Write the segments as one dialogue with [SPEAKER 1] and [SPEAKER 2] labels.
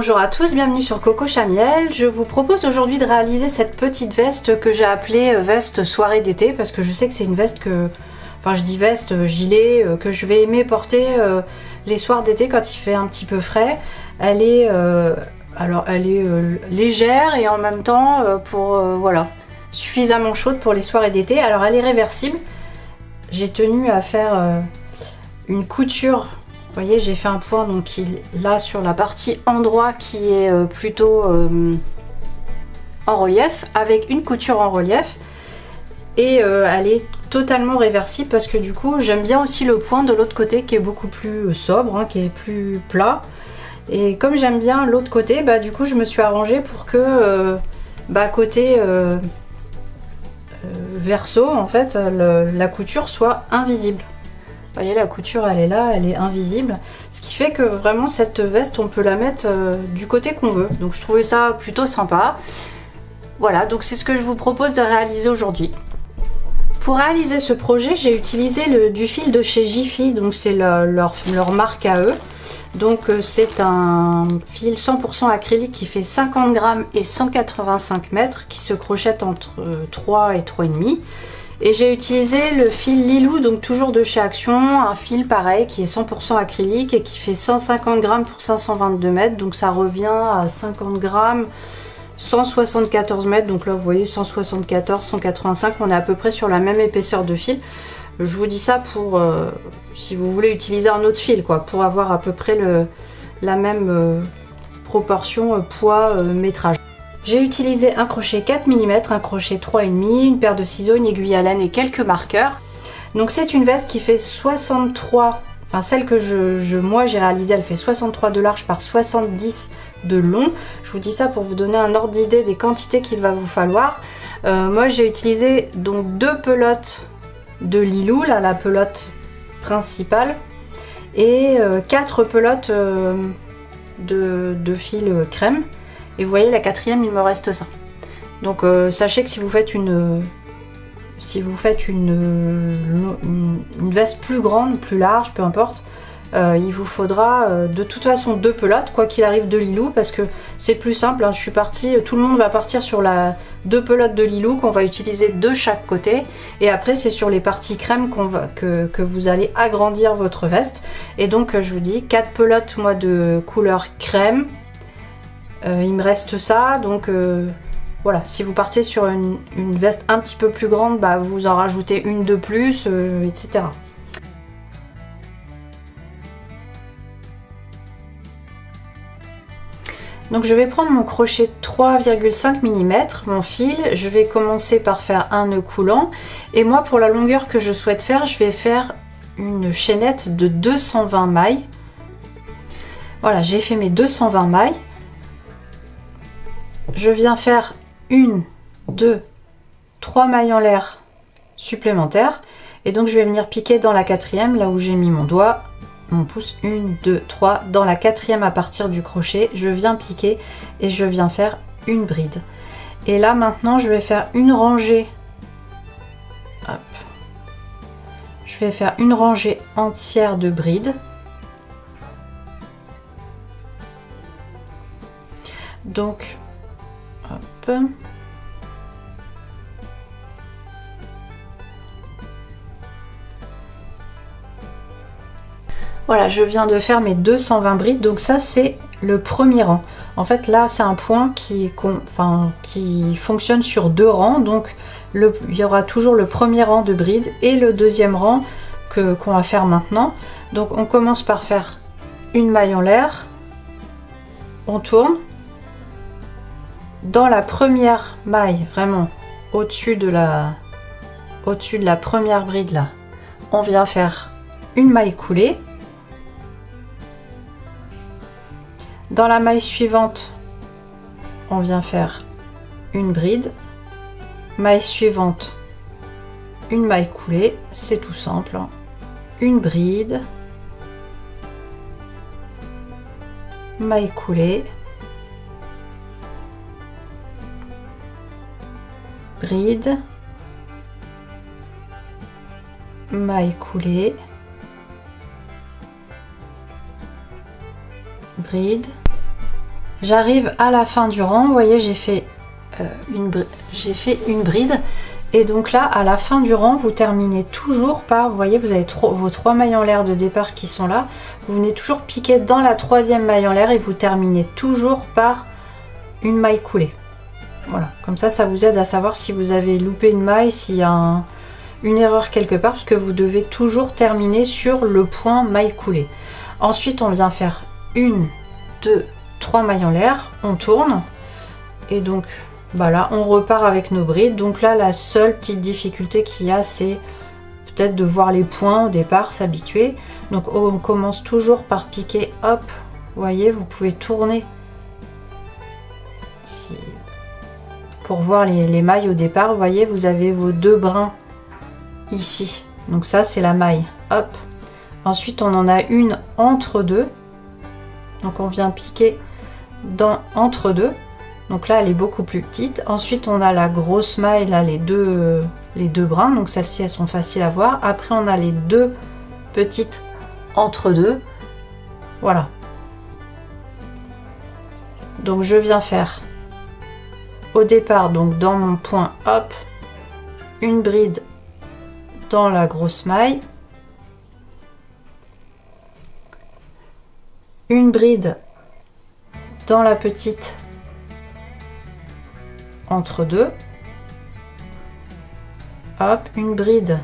[SPEAKER 1] Bonjour à tous, bienvenue sur Coco Chamiel. Je vous propose aujourd'hui de réaliser cette petite veste que j'ai appelée veste soirée d'été parce que je sais que c'est une veste que, enfin je dis veste, gilet, que je vais aimer porter les soirs d'été quand il fait un petit peu frais. Elle est, légère et en même temps voilà, suffisamment chaude pour les soirées d'été. Alors elle est réversible. J'ai tenu à faire une couture. Vous voyez, j'ai fait un point donc là sur la partie endroit qui est plutôt en relief, avec une couture en relief, et elle est totalement réversible parce que du coup j'aime bien aussi le point de l'autre côté qui est beaucoup plus sobre, hein, qui est plus plat. Et comme j'aime bien l'autre côté, bah du coup je me suis arrangée pour que côté verso en fait la couture soit invisible. Vous voyez, la couture elle est là, elle est invisible, ce qui fait que vraiment cette veste on peut la mettre du côté qu'on veut, donc je trouvais ça plutôt sympa. Voilà, donc c'est ce que je vous propose de réaliser aujourd'hui. Pour réaliser ce projet, j'ai utilisé du fil de chez Jiffy, donc c'est leur marque à eux. Donc c'est un fil 100% acrylique qui fait 50 grammes et 185 mètres, qui se crochette entre 3 et 3,5. Et j'ai utilisé le fil Lilou, donc toujours de chez Action, un fil pareil qui est 100% acrylique et qui fait 150 grammes pour 522 mètres, donc ça revient à 50 grammes, 174 mètres, donc là vous voyez 174, 185, on est à peu près sur la même épaisseur de fil. Je vous dis ça pour, si vous voulez utiliser un autre fil, quoi, pour avoir à peu près la même proportion poids-métrage. J'ai utilisé un crochet 4 mm, un crochet 3,5, une paire de ciseaux, une aiguille à laine et quelques marqueurs. Donc c'est une veste qui fait 63, enfin celle que moi j'ai réalisée, elle fait 63 de large par 70 de long. Je vous dis ça pour vous donner un ordre d'idée des quantités qu'il va vous falloir. Moi j'ai utilisé donc 2 pelotes de Lilou, là la pelote principale, et 4 pelotes de fil crème. Et vous voyez, la quatrième, il me reste ça. Donc sachez que si vous faites une veste plus grande, plus large, peu importe, il vous faudra de toute façon 2 pelotes, quoi qu'il arrive, de Lilou, parce que c'est plus simple, hein. Je suis partie, tout le monde va partir sur 2 pelotes de Lilou qu'on va utiliser de chaque côté, et après c'est sur les parties crème que vous allez agrandir votre veste. Et donc je vous dis 4 pelotes moi de couleur crème. Il me reste ça, donc voilà, si vous partez sur une veste un petit peu plus grande, bah, vous en rajoutez une de plus, etc. Donc je vais prendre mon crochet 3,5 mm, mon fil, je vais commencer par faire un nœud coulant, et moi pour la longueur que je souhaite faire, je vais faire une chaînette de 220 mailles. Voilà, j'ai fait mes 220 mailles. Je viens faire 1, 2, 3 mailles en l'air supplémentaires, et donc je vais venir piquer dans la quatrième, là où j'ai mis mon doigt, mon pouce, 1, 2, 3, dans la quatrième à partir du crochet, je viens piquer et je viens faire une bride. Et là maintenant je vais faire une rangée, hop, je vais faire une rangée entière de brides. Donc hop, voilà, je viens de faire mes 220 brides, donc ça c'est le premier rang. En fait là c'est un point qui fonctionne sur 2 rangs, donc il y aura toujours le premier rang de brides et le deuxième rang qu'on va faire maintenant. Donc on commence par faire une maille en l'air, on tourne. Dans la première maille, vraiment au-dessus de la première bride là, on vient faire une maille coulée. Dans la maille suivante, on vient faire une bride. Maille suivante, une maille coulée, c'est tout simple, hein. Une bride, maille coulée, bride, maille coulée, bride, J'arrive à la fin du rang, vous voyez j'ai fait une bride. Et donc là, à la fin du rang, vous terminez toujours par, vous voyez, vous avez vos 3 mailles en l'air de départ qui sont là. Vous venez toujours piquer dans la 3e maille en l'air et vous terminez toujours par une maille coulée. Voilà, comme ça vous aide à savoir si vous avez loupé une maille, s'il y a une erreur quelque part, parce que vous devez toujours terminer sur le point maille coulée. Ensuite, on vient faire 1, 2, 3 mailles en l'air, on tourne, et donc... bah là on repart avec nos brides. Donc là la seule petite difficulté qu'il y a, c'est peut-être de voir les points au départ, s'habituer. Donc on commence toujours par piquer, hop, vous voyez, vous pouvez tourner pour voir les mailles au départ. Vous voyez, vous avez vos 2 brins ici, donc ça c'est la maille, hop. Ensuite on en a une entre deux, donc on vient piquer entre deux. Donc là, elle est beaucoup plus petite. Ensuite, on a la grosse maille, là, les deux brins. Donc celles-ci, elles sont faciles à voir. Après, on a les 2 petites entre deux. Voilà. Donc je viens faire au départ, donc dans mon point, hop, une bride dans la grosse maille. Une bride dans la petite entre deux, hop, une bride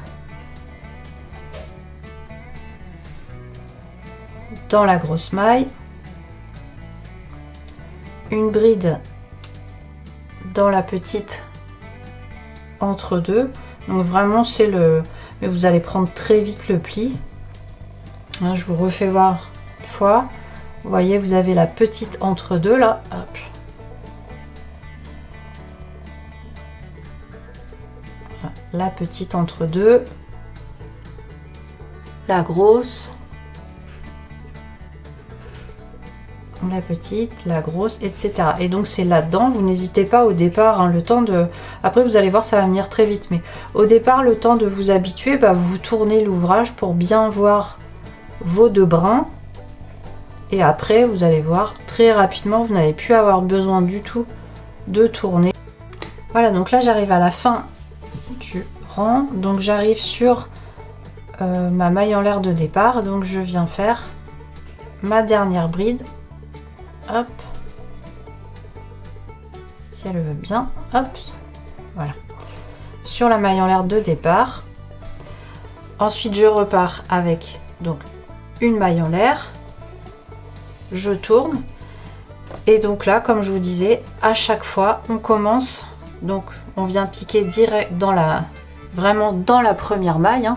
[SPEAKER 1] dans la grosse maille, une bride dans la petite entre deux. Donc vraiment c'est mais vous allez prendre très vite le pli, hein, je vous refais voir une fois. Vous voyez, vous avez la petite entre deux là, hop. La petite entre deux, la grosse, la petite, la grosse, etc. Et donc c'est là-dedans, vous n'hésitez pas au départ, hein, le temps de... Après vous allez voir, ça va venir très vite, mais au départ, le temps de vous habituer, bah, vous tournez l'ouvrage pour bien voir vos 2 brins. Et après, vous allez voir, très rapidement, vous n'allez plus avoir besoin du tout de tourner. Voilà, donc là j'arrive à la fin du rang, donc j'arrive sur ma maille en l'air de départ, donc je viens faire ma dernière bride, hop, si elle veut bien, hop, voilà, sur la maille en l'air de départ. Ensuite je repars avec donc une maille en l'air, je tourne, et donc là comme je vous disais, à chaque fois on commence, donc on vient piquer direct vraiment dans la première maille, hein,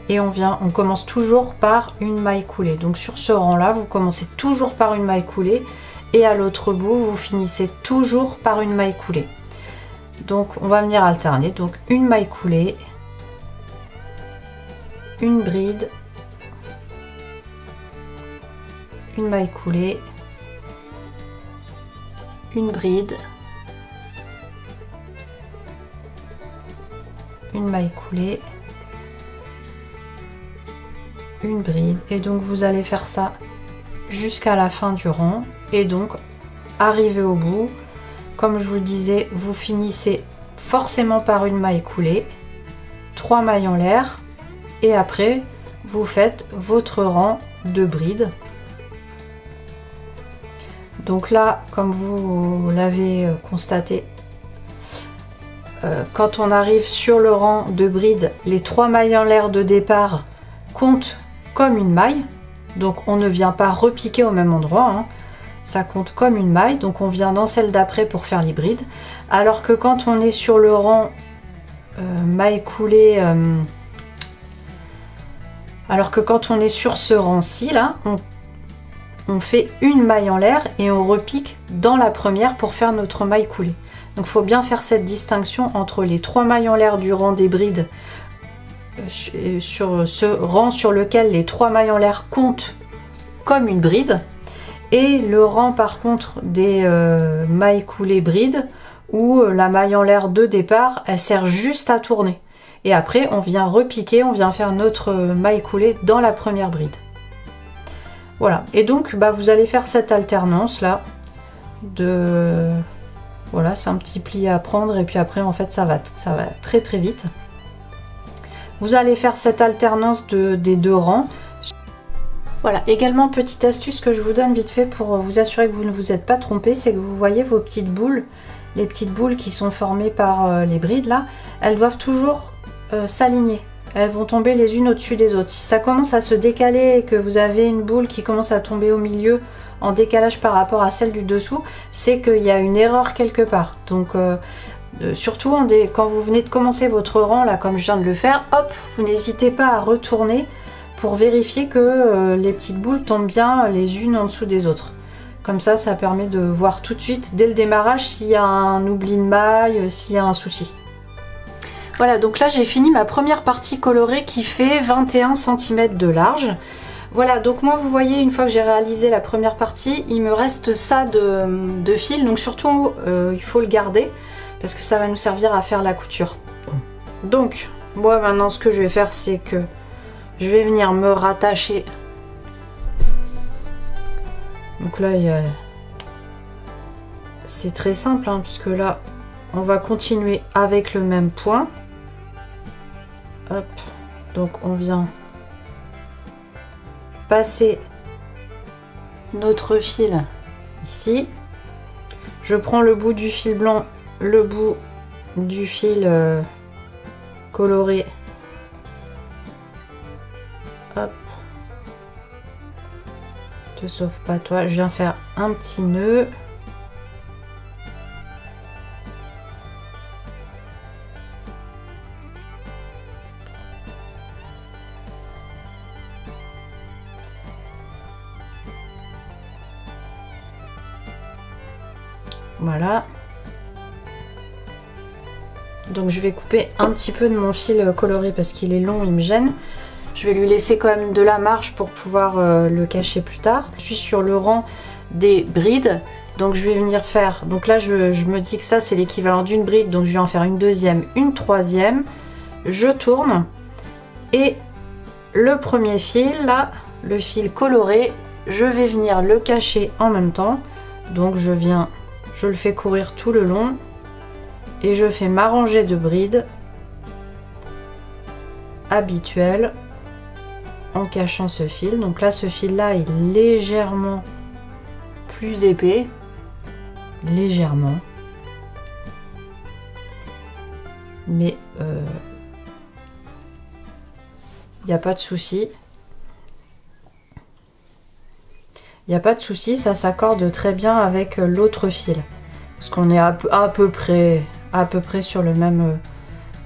[SPEAKER 1] et on commence toujours par une maille coulée. Donc sur ce rang là, vous commencez toujours par une maille coulée, et à l'autre bout vous finissez toujours par une maille coulée. Donc on va venir alterner, donc une maille coulée, une bride, une maille coulée, une bride, une maille coulée, une bride, et donc vous allez faire ça jusqu'à la fin du rang. Et donc arrivé au bout, comme je vous le disais, vous finissez forcément par une maille coulée, 3 mailles en l'air, et après vous faites votre rang de brides. Donc là, comme vous l'avez constaté, quand on arrive sur le rang de bride, les 3 mailles en l'air de départ comptent comme une maille, donc on ne vient pas repiquer au même endroit, hein. Ça compte comme une maille, donc on vient dans celle d'après pour faire les brides, alors que quand on est sur le rang maille coulée, alors que quand on est sur ce rang-ci là, on fait une maille en l'air et on repique dans la première pour faire notre maille coulée. Donc il faut bien faire cette distinction entre les 3 mailles en l'air du rang des brides, sur ce rang sur lequel les 3 mailles en l'air comptent comme une bride, et le rang par contre des mailles coulées brides, où la maille en l'air de départ, elle sert juste à tourner. Et après on vient repiquer, on vient faire notre maille coulée dans la première bride. Voilà, et donc bah, vous allez faire cette alternance là, de... Voilà, c'est un petit pli à prendre et puis après en fait ça va très très vite. Vous allez faire cette alternance des deux rangs. Voilà, également petite astuce que je vous donne vite fait pour vous assurer que vous ne vous êtes pas trompé, c'est que vous voyez vos petites boules, les petites boules qui sont formées par les brides là, elles doivent toujours s'aligner. Elles vont tomber les unes au-dessus des autres. Si ça commence à se décaler et que vous avez une boule qui commence à tomber au milieu en décalage par rapport à celle du dessous, c'est qu'il y a une erreur quelque part. Donc surtout quand vous venez de commencer votre rang là comme je viens de le faire, hop, vous n'hésitez pas à retourner pour vérifier que les petites boules tombent bien les unes en dessous des autres. Comme ça, ça permet de voir tout de suite dès le démarrage s'il y a un oubli de maille, s'il y a un souci. Voilà, donc là j'ai fini ma première partie colorée qui fait 21 cm de large. Voilà, donc moi vous voyez, une fois que j'ai réalisé la première partie, il me reste ça de fil, donc surtout il faut le garder parce que ça va nous servir à faire la couture. Donc moi maintenant ce que je vais faire, c'est que je vais venir me rattacher. Donc là c'est très simple hein, puisque là on va continuer avec le même point. Hop, donc on vient passer notre fil ici. Je prends le bout du fil blanc, le bout du fil coloré. Hop. Te sauve pas toi. Je viens faire un petit nœud. Voilà. Donc je vais couper un petit peu de mon fil coloré parce qu'il est long, il me gêne. Je vais lui laisser quand même de la marge pour pouvoir le cacher plus tard. Je suis sur le rang des brides. Donc je vais venir faire... Donc là je me dis que ça c'est l'équivalent d'une bride. Donc je vais en faire une deuxième, une troisième. Je tourne. Et le premier fil, là, le fil coloré, je vais venir le cacher en même temps. Donc je le fais courir tout le long. Et je fais ma rangée de brides habituelle en cachant ce fil. Donc là, ce fil-là est légèrement plus épais. Légèrement. Mais il n'y a pas de souci. Il n'y a pas de souci, ça s'accorde très bien avec l'autre fil. Parce qu'on est à peu près sur le même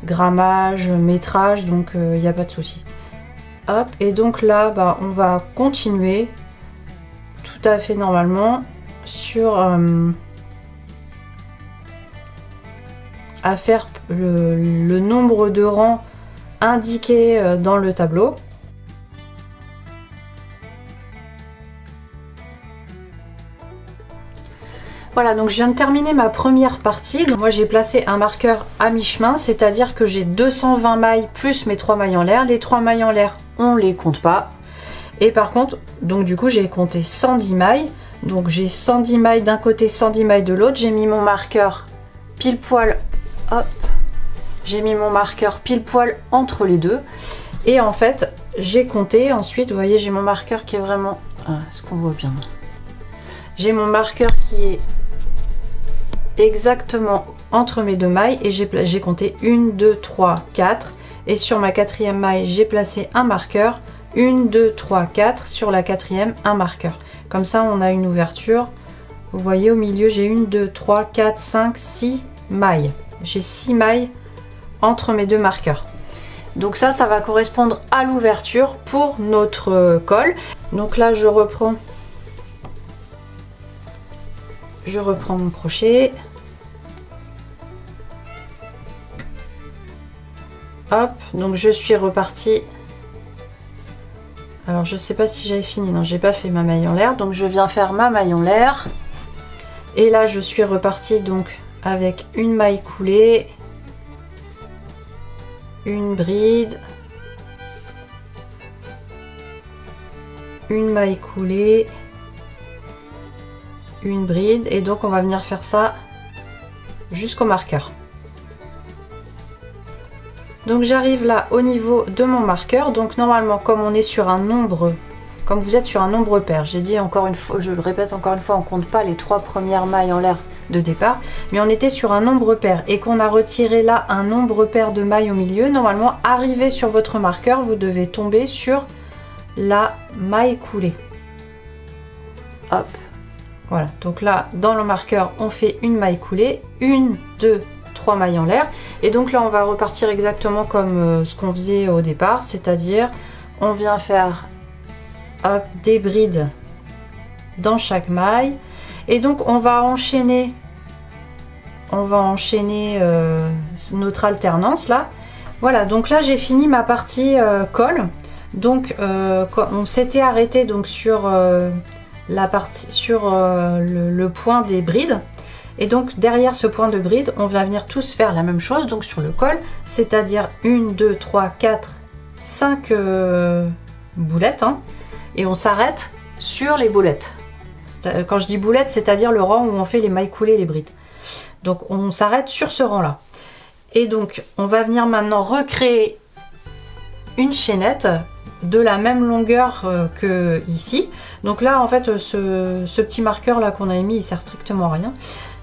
[SPEAKER 1] grammage, métrage, donc il n'y a pas de souci. Hop, et donc là, bah, on va continuer tout à fait normalement sur à faire le nombre de rangs indiqués dans le tableau. Voilà, donc je viens de terminer ma première partie. Donc moi j'ai placé un marqueur à mi-chemin, c'est-à-dire que j'ai 220 mailles plus mes 3 mailles en l'air. Les 3 mailles en l'air, on les compte pas. Et par contre, donc du coup j'ai compté 110 mailles. Donc j'ai 110 mailles d'un côté, 110 mailles de l'autre. J'ai mis mon marqueur pile poil, hop, j'ai mis mon marqueur pile poil entre les deux. Et en fait, j'ai compté ensuite, vous voyez, j'ai mon marqueur qui est vraiment... est-ce qu'on voit bien? J'ai mon marqueur qui est exactement entre mes deux mailles et j'ai compté 1, 2, 3, 4 et sur ma quatrième maille j'ai placé un marqueur, 1, 2, 3, 4 sur la quatrième un marqueur, comme ça on a une ouverture. Vous voyez au milieu j'ai 1, 2, 3, 4, 5, 6 mailles, j'ai 6 mailles entre mes deux marqueurs. Donc ça va correspondre à l'ouverture pour notre col. Donc là je reprends mon crochet. Hop, donc je suis repartie. Alors je sais pas si j'avais fini, non j'ai pas fait ma maille en l'air, donc je viens faire ma maille en l'air. Et là je suis repartie donc avec une maille coulée, une bride, une maille coulée, une bride et donc on va venir faire ça jusqu'au marqueur. Donc j'arrive là au niveau de mon marqueur. Donc normalement, comme on est sur un nombre, comme vous êtes sur un nombre pair, j'ai dit encore une fois, je le répète encore une fois, on compte pas les 3 premières mailles en l'air de départ, mais on était sur un nombre pair et qu'on a retiré là un nombre pair de mailles au milieu. Normalement, arrivé sur votre marqueur, vous devez tomber sur la maille coulée. Hop, voilà. Donc là, dans le marqueur, on fait une maille coulée, 1, 2, 3 mailles en l'air. Et donc là, on va repartir exactement comme ce qu'on faisait au départ, c'est-à-dire on vient faire hop, des brides dans chaque maille. Et donc on va enchaîner notre alternance là. Voilà, donc là j'ai fini ma partie col. Donc on s'était arrêté donc sur la partie le point des brides. Et donc derrière ce point de bride, on va venir tous faire la même chose donc sur le col, c'est-à-dire 1, 2, 3, 4, 5 boulettes, hein, et on s'arrête sur les boulettes. Quand je dis boulettes, c'est-à-dire le rang où on fait les mailles coulées et les brides. Donc on s'arrête sur ce rang-là. Et donc on va venir maintenant recréer une chaînette de la même longueur que ici. Donc là en fait ce petit marqueur là qu'on a mis il sert strictement à rien.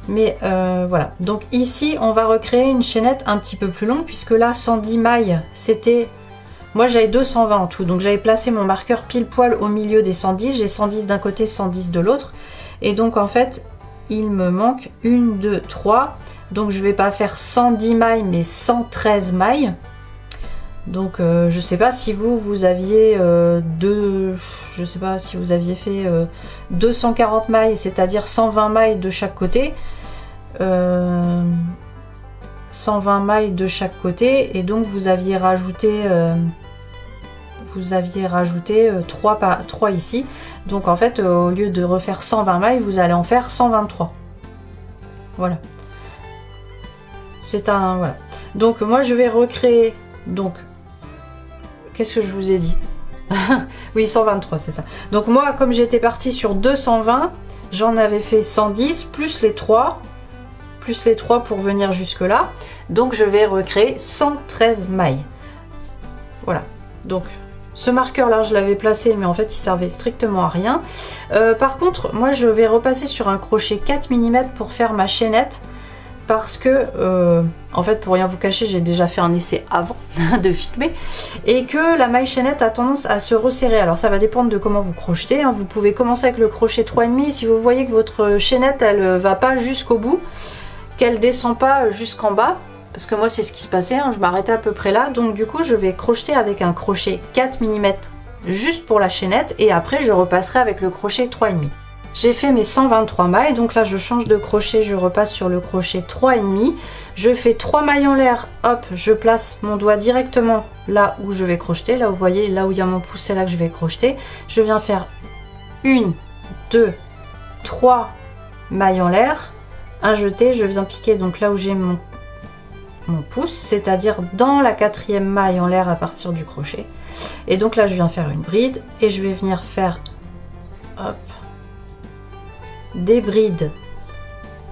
[SPEAKER 1] Mais voilà, donc ici on va recréer une chaînette un petit peu plus longue puisque là 110 mailles c'était... Moi j'avais 220 en tout, donc j'avais placé mon marqueur pile poil au milieu des 110, j'ai 110 d'un côté, 110 de l'autre. Et donc en fait il me manque 1, 2, 3, donc je vais pas faire 110 mailles mais 113 mailles. Donc je sais pas si vous aviez je sais pas si vous aviez fait 240 mailles, c'est-à-dire 120 mailles de chaque côté. 120 mailles de chaque côté et donc vous aviez rajouté 3 ici. Donc en fait au lieu de refaire 120 mailles, vous allez en faire 123. Voilà. C'est un... Voilà. Donc moi je vais recréer... Donc qu'est-ce que je vous ai dit? Oui, 123, c'est ça. Donc moi, comme j'étais partie sur 220, j'en avais fait 110, plus les 3 pour venir jusque là. Donc je vais recréer 113 mailles. Voilà. Donc ce marqueur là, je l'avais placé, mais en fait, il servait strictement à rien. Par contre, moi, je vais repasser sur un crochet 4 mm pour faire ma chaînette. Parce que, en fait, pour rien vous cacher, j'ai déjà fait un essai avant de filmer. Et que la maille chaînette a tendance à se resserrer. Alors ça va dépendre de comment vous crochetez, hein. Vous pouvez commencer avec le crochet 3,5. Si vous voyez que votre chaînette, elle va pas jusqu'au bout, qu'elle descend pas jusqu'en bas, parce que moi c'est ce qui se passait, hein, je m'arrêtais à peu près là. Donc du coup, je vais crocheter avec un crochet 4 mm juste pour la chaînette. Et après, je repasserai avec le crochet 3,5. J'ai fait mes 123 mailles, donc là je change de crochet, je repasse sur le crochet 3,5. Je fais 3 mailles en l'air, hop, je place mon doigt directement là où je vais crocheter. Là vous voyez, là où il y a mon pouce, c'est là que je vais crocheter. Je viens faire 1, 2, 3 mailles en l'air, un jeté, je viens piquer donc là où j'ai mon pouce, c'est-à-dire dans la 4e maille en l'air à partir du crochet. Et donc là je viens faire une bride et je vais venir faire, hop, des brides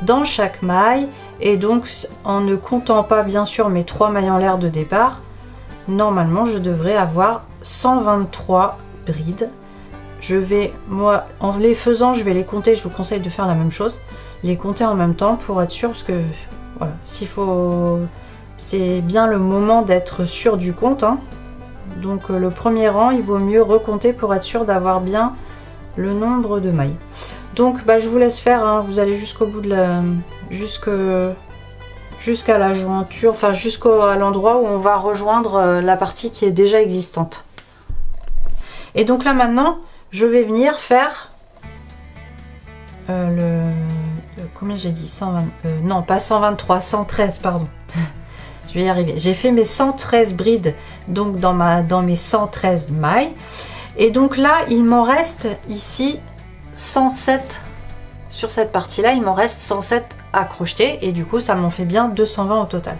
[SPEAKER 1] dans chaque maille. Et donc en ne comptant pas bien sûr mes 3 mailles en l'air de départ, normalement je devrais avoir 123 brides. Je vais, moi en les faisant, je vais les compter, je vous conseille de faire la même chose, les compter en même temps pour être sûr, parce que voilà, s'il faut, c'est bien le moment d'être sûr du compte, hein. Donc le premier rang, il vaut mieux recompter pour être sûr d'avoir bien le nombre de mailles. Donc bah, je vous laisse faire, hein, vous allez jusqu'au bout de la... jusqu'à la jointure, enfin jusqu'à l'endroit où on va rejoindre la partie qui est déjà existante. Et donc là maintenant, je vais venir faire combien j'ai dit, 120, non pas 123, 113 pardon. Je vais y arriver. J'ai fait mes 113 brides donc dans mes 113 mailles. Et donc là, il m'en reste ici 107 sur cette partie là, il m'en reste 107 à crocheter et du coup ça m'en fait bien 220 au total.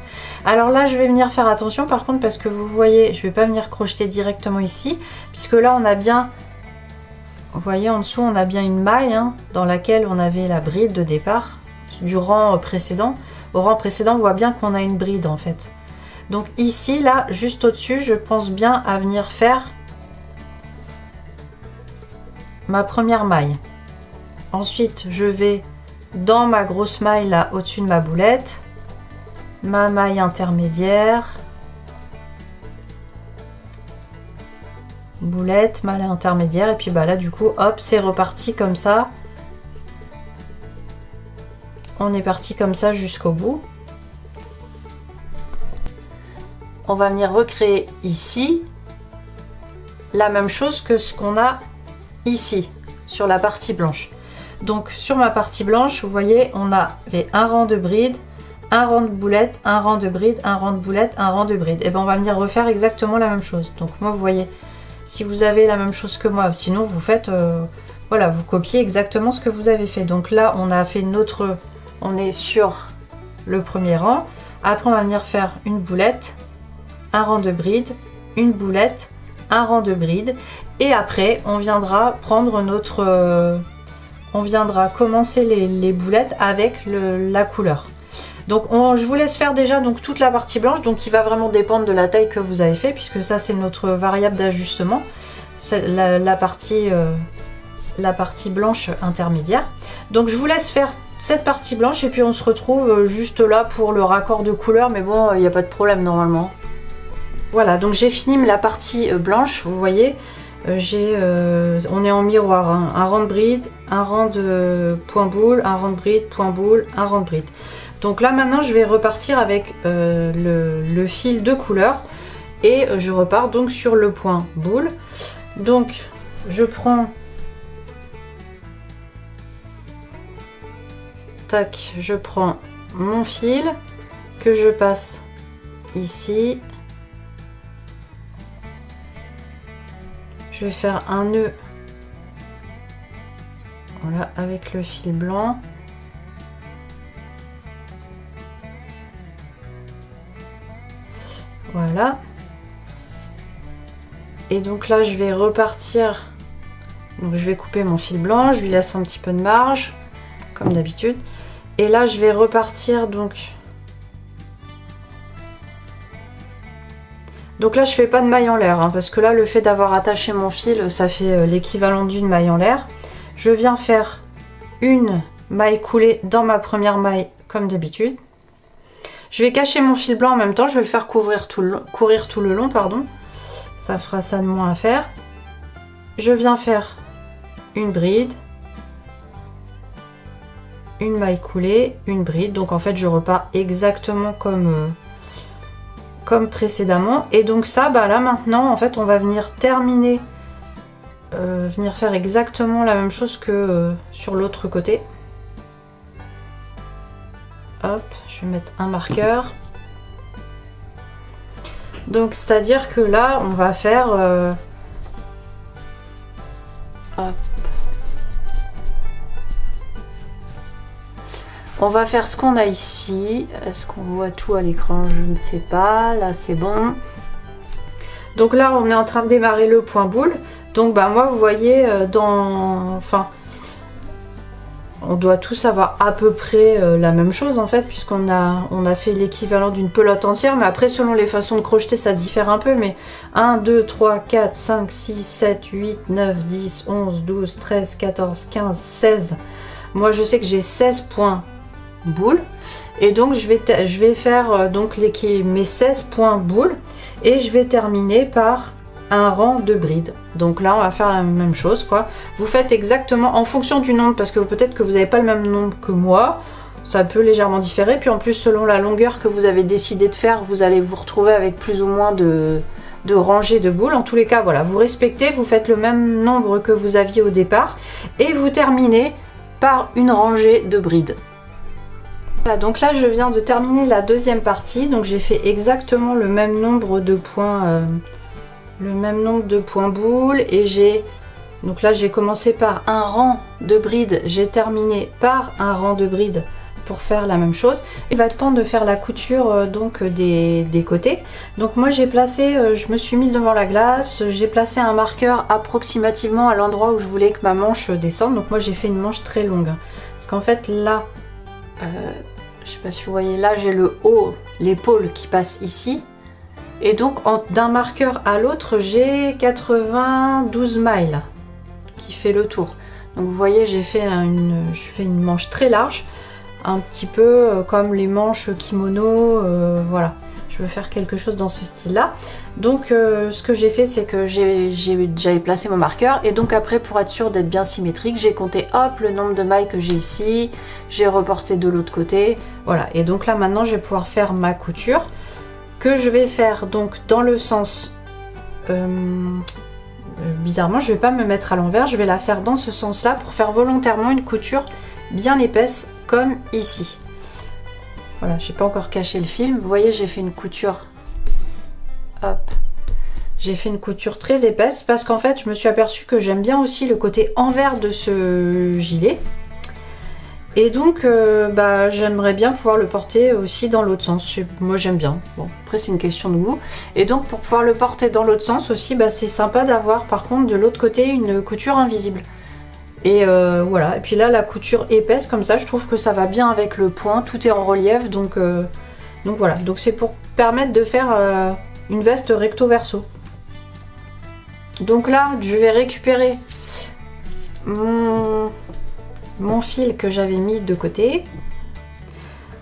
[SPEAKER 1] Alors là je vais venir faire attention par contre, parce que vous voyez je vais pas venir crocheter directement ici, puisque là on a bien, Vous voyez en dessous on a bien une maille hein, dans laquelle on avait la bride de départ du rang précédent. Au rang précédent on voit bien qu'on a une bride en fait. Donc ici là juste au dessus je pense bien à venir faire ma première maille. Ensuite je vais dans ma grosse maille là au dessus de ma boulette, ma maille intermédiaire, boulette, maille intermédiaire, et puis bah là du coup hop c'est reparti comme ça. On est parti comme ça jusqu'au bout. On va venir recréer ici la même chose que ce qu'on a ici sur la partie blanche. Donc sur ma partie blanche vous voyez on avait un rang de bride, un rang de boulette, un rang de bride, un rang de boulette, un rang de bride. Et ben on va venir refaire exactement la même chose. Donc moi vous voyez, si vous avez la même chose que moi, sinon vous faites voilà, vous copiez exactement ce que vous avez fait. Donc là on a fait notre, on est sur le premier rang. Après on va venir faire une boulette, un rang de bride, une boulette, un rang de bride, et après on viendra prendre notre on viendra commencer les boulettes avec la couleur. Donc je vous laisse faire déjà donc toute la partie blanche, donc il va vraiment dépendre de la taille que vous avez fait, puisque ça c'est notre variable d'ajustement, la partie blanche intermédiaire. Donc je vous laisse faire cette partie blanche et puis on se retrouve juste là pour le raccord de couleur, mais bon il n'y a pas de problème normalement. Voilà, donc j'ai fini la partie blanche, vous voyez. On est en miroir, hein. Un rang de bride, un rang de point boule, un rang de bride, point boule, un rang de bride. Donc là maintenant je vais repartir avec le fil de couleur et je repars donc sur le point boule. Donc je prends, tac, je prends mon fil que je passe ici. Je vais faire un nœud, voilà, avec le fil blanc. Voilà. Et donc là, je vais repartir. Donc je vais couper mon fil blanc, je lui laisse un petit peu de marge, comme d'habitude. Et là, je vais repartir donc. Donc là je fais pas de maille en l'air hein, parce que là le fait d'avoir attaché mon fil ça fait l'équivalent d'une maille en l'air. Je viens faire une maille coulée dans ma première maille comme d'habitude. Je vais cacher mon fil blanc en même temps, je vais le faire courir tout le long, pardon. Ça fera ça de moins à faire. Je viens faire une bride, une maille coulée, une bride. Donc en fait je repars exactement comme précédemment. Et donc ça, bah là maintenant en fait on va venir terminer, venir faire exactement la même chose que sur l'autre côté. Hop, je vais mettre un marqueur. Donc c'est à dire que là on va faire hop. On va faire ce qu'on a ici. Est-ce qu'on voit tout à l'écran? Je ne sais pas. Là, c'est bon. Donc là, on est en train de démarrer le point boule. Donc, bah, moi, vous voyez, enfin, on doit tous avoir à peu près la même chose, en fait, puisqu'on a fait l'équivalent d'une pelote entière. Mais après, selon les façons de crocheter, ça diffère un peu. Mais 1, 2, 3, 4, 5, 6, 7, 8, 9, 10, 11, 12, 13, 14, 15, 16. Moi, je sais que j'ai 16 points boule et donc je vais faire donc mes 16 points boule et je vais terminer par un rang de bride. Donc là on va faire la même chose quoi. Vous faites exactement en fonction du nombre, parce que peut-être que vous n'avez pas le même nombre que moi, ça peut légèrement différer, puis en plus selon la longueur que vous avez décidé de faire, vous allez vous retrouver avec plus ou moins de rangées de boules. En tous les cas voilà, vous respectez, vous faites le même nombre que vous aviez au départ et vous terminez par une rangée de brides. Voilà, donc là je viens de terminer la deuxième partie, donc j'ai fait exactement le même nombre de points boules et donc là j'ai commencé par un rang de brides, j'ai terminé par un rang de brides pour faire la même chose. Il va être temps de faire la couture donc des côtés. Donc moi j'ai placé, je me suis mise devant la glace, j'ai placé un marqueur approximativement à l'endroit où je voulais que ma manche descende. Donc moi j'ai fait une manche très longue. Parce qu'en fait là, je sais pas si vous voyez, là j'ai le haut, l'épaule qui passe ici. Et donc d'un marqueur à l'autre j'ai 92 mailles qui fait le tour. Donc vous voyez j'ai fait une manche très large, un petit peu comme les manches kimono, voilà. Je veux faire quelque chose dans ce style là. Donc ce que j'ai fait c'est que j'avais placé mon marqueur et donc après pour être sûr d'être bien symétrique j'ai compté hop le nombre de mailles que j'ai ici, j'ai reporté de l'autre côté, voilà. Et donc là maintenant je vais pouvoir faire ma couture que je vais faire donc dans le sens bizarrement je vais pas me mettre à l'envers, je vais la faire dans ce sens là pour faire volontairement une couture bien épaisse comme ici. Voilà, j'ai pas encore caché le film. Vous voyez, j'ai fait une couture. Hop. J'ai fait une couture très épaisse parce qu'en fait, je me suis aperçue que j'aime bien aussi le côté envers de ce gilet. Et donc, j'aimerais bien pouvoir le porter aussi dans l'autre sens. Moi, j'aime bien. Bon, après, c'est une question de goût. Et donc, pour pouvoir le porter dans l'autre sens aussi, c'est sympa d'avoir par contre de l'autre côté une couture invisible. Et voilà, et puis là la couture épaisse comme ça, je trouve que ça va bien avec le point, tout est en relief, donc voilà, donc c'est pour permettre de faire une veste recto verso. Donc là je vais récupérer mon fil que j'avais mis de côté.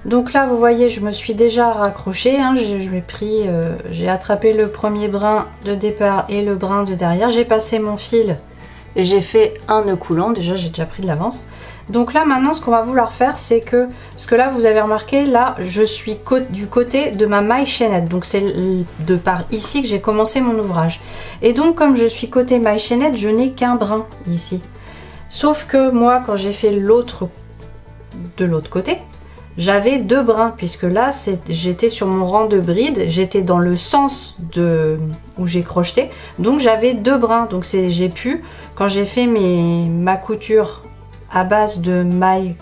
[SPEAKER 1] Donc là vous voyez je me suis déjà raccrochée, hein, j'ai attrapé le premier brin de départ et le brin de derrière, j'ai passé mon fil. Et j'ai fait un nœud coulant, déjà j'ai déjà pris de l'avance. Donc là maintenant ce qu'on va vouloir faire c'est que, parce que là vous avez remarqué, là je suis du côté de ma maille chaînette. Donc c'est de par ici que j'ai commencé mon ouvrage. Et donc comme je suis côté maille chaînette, je n'ai qu'un brin ici. Sauf que moi quand j'ai fait l'autre de l'autre côté, j'avais deux brins, puisque là j'étais sur mon rang de bride, j'étais dans le sens où j'ai crocheté, donc j'avais deux brins. Donc j'ai pu, quand j'ai fait ma couture à base de mailles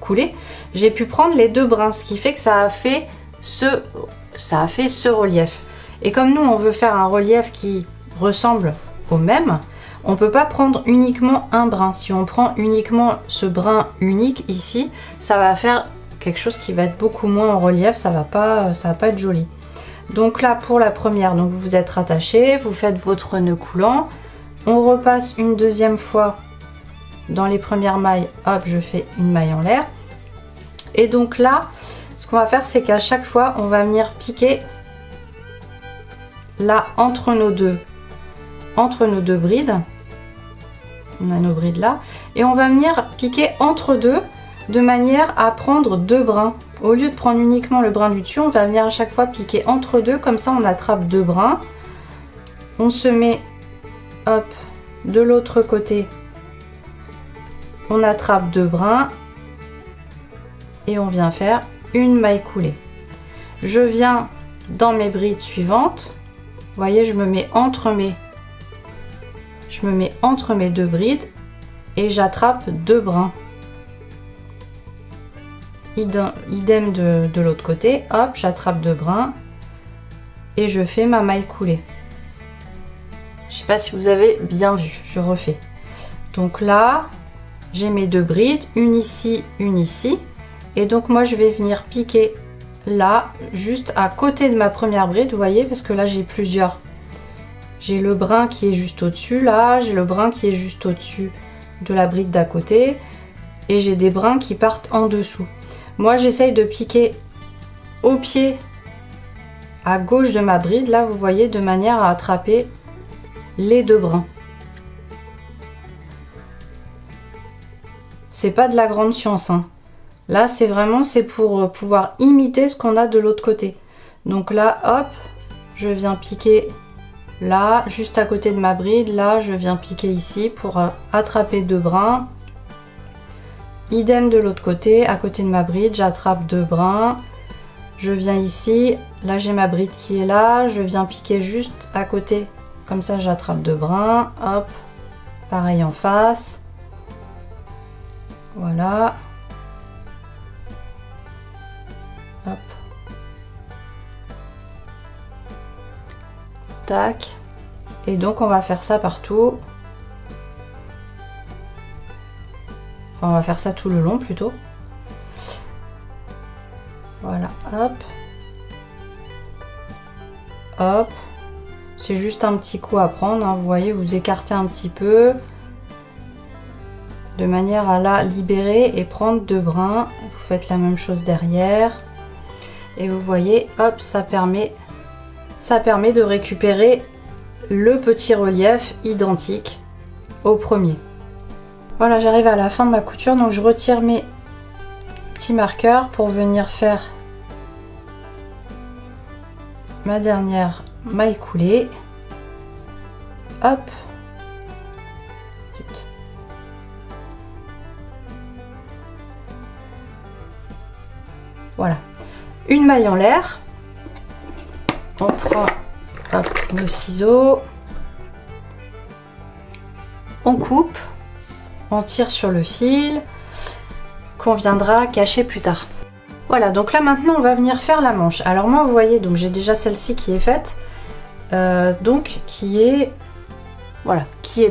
[SPEAKER 1] coulées, j'ai pu prendre les deux brins, ce qui fait que ça a fait ce relief. Et comme nous on veut faire un relief qui ressemble au même, on peut pas prendre uniquement un brin. Si on prend uniquement ce brin unique ici, ça va faire quelque chose qui va être beaucoup moins en relief, ça va pas être joli. Donc là pour la première, donc vous vous êtes rattaché, vous faites votre nœud coulant, on repasse une deuxième fois dans les premières mailles, hop je fais une maille en l'air. Et donc là ce qu'on va faire c'est qu'à chaque fois on va venir piquer là entre nos deux brides. On a nos brides là et on va venir piquer entre deux de manière à prendre deux brins. Au lieu de prendre uniquement le brin du dessus, on va venir à chaque fois piquer entre deux, comme ça on attrape deux brins. On se met hop de l'autre côté, on attrape deux brins et on vient faire une maille coulée. Je viens dans mes brides suivantes, vous voyez je me mets entre mes deux brides et j'attrape deux brins. Idem de l'autre côté, hop, j'attrape deux brins et je fais ma maille coulée. Je sais pas si vous avez bien vu, je refais. Donc là, j'ai mes deux brides, une ici, et donc moi je vais venir piquer là, juste à côté de ma première bride, vous voyez, parce que là j'ai plusieurs. J'ai le brin qui est juste au-dessus, là, j'ai le brin qui est juste au-dessus de la bride d'à côté, et j'ai des brins qui partent en dessous. Moi j'essaye de piquer au pied à gauche de ma bride, là vous voyez, de manière à attraper les deux brins. C'est pas de la grande science, hein. Là c'est pour pouvoir imiter ce qu'on a de l'autre côté. Donc là hop, je viens piquer là juste à côté de ma bride, là je viens piquer ici pour attraper deux brins. Idem de l'autre côté, à côté de ma bride, j'attrape deux brins. Je viens ici, là j'ai ma bride qui est là, je viens piquer juste à côté, comme ça j'attrape deux brins, hop, pareil en face. Voilà. Hop. Tac. Et donc on va faire ça partout. Enfin, on va faire ça tout le long plutôt. Voilà, hop. Hop. C'est juste un petit coup à prendre, hein. Vous voyez, vous écartez un petit peu. De manière à la libérer et prendre 2 brins. Vous faites la même chose derrière. Et vous voyez, hop, ça permet de récupérer le petit relief identique au premier. Voilà, j'arrive à la fin de ma couture, donc je retire mes petits marqueurs pour venir faire ma dernière maille coulée. Hop. Voilà, une maille en l'air. On prend nos ciseaux, on coupe, on tire sur le fil qu'on viendra cacher plus tard. Voilà, donc là maintenant on va venir faire la manche. Alors moi vous voyez, donc j'ai déjà celle-ci qui est faite, donc qui est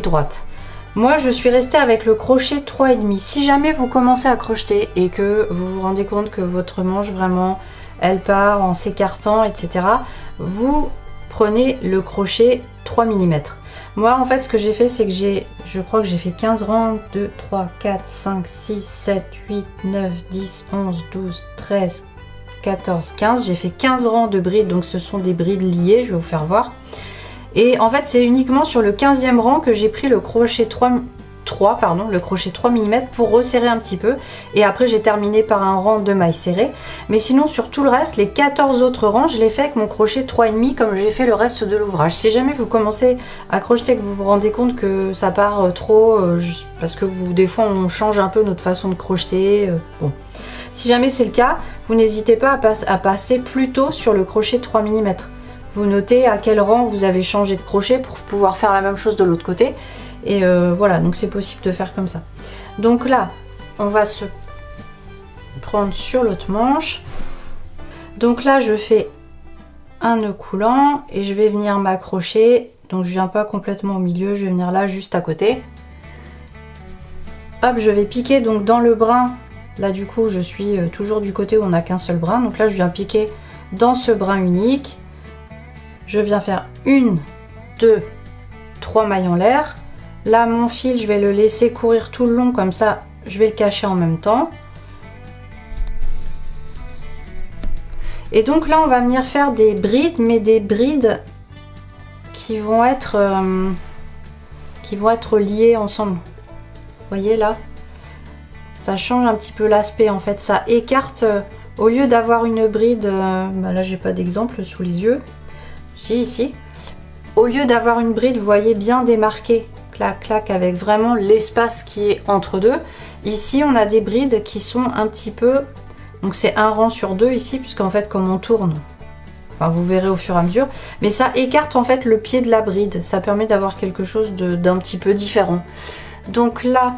[SPEAKER 1] droite. Moi je suis restée avec le crochet 3,5. Si jamais vous commencez à crocheter et que vous vous rendez compte que votre manche vraiment elle part en s'écartant, etc., vous prenez le crochet 3 mm. Moi en fait ce que j'ai fait c'est que je crois que j'ai fait 15 rangs, 2, 3, 4, 5, 6, 7, 8, 9, 10, 11, 12, 13, 14, 15. J'ai fait 15 rangs de brides, donc ce sont des brides liées, je vais vous faire voir. Et en fait c'est uniquement sur le 15e rang que j'ai pris le crochet 3 mm pour resserrer un petit peu, et après j'ai terminé par un rang de mailles serrées. Mais sinon sur tout le reste, les 14 autres rangs, je l'ai fait avec mon crochet 3,5 comme j'ai fait le reste de l'ouvrage. Si jamais vous commencez à crocheter, que vous vous rendez compte que ça part trop, parce que des fois on change un peu notre façon de crocheter, bon. Si jamais c'est le cas, vous n'hésitez pas à passer plutôt sur le crochet 3 mm. Vous notez à quel rang vous avez changé de crochet pour pouvoir faire la même chose de l'autre côté. Et voilà, donc c'est possible de faire comme ça. Donc là, on va se prendre sur l'autre manche. Donc là, je fais un nœud coulant et je vais venir m'accrocher. Donc je viens pas complètement au milieu, je vais venir là juste à côté. Hop, je vais piquer donc dans le brin. Là du coup, je suis toujours du côté où on n'a qu'un seul brin. Donc là, je viens piquer dans ce brin unique. Je viens faire 1, 2, 3 mailles en l'air. Là, mon fil, je vais le laisser courir tout le long, comme ça, je vais le cacher en même temps. Et donc là, on va venir faire des brides, mais des brides qui vont être liées ensemble. Vous voyez là, ça change un petit peu l'aspect en fait. Ça écarte, au lieu d'avoir une bride, là j'ai pas d'exemple sous les yeux. Si, ici. Au lieu d'avoir une bride, vous voyez, bien démarquée, clac, clac, avec vraiment l'espace qui est entre deux. Ici, on a des brides qui sont un petit peu... Donc c'est un rang sur deux ici, puisqu'en fait, comme on tourne, enfin vous verrez au fur et à mesure, mais ça écarte en fait le pied de la bride. Ça permet d'avoir quelque chose d'un petit peu différent. Donc là,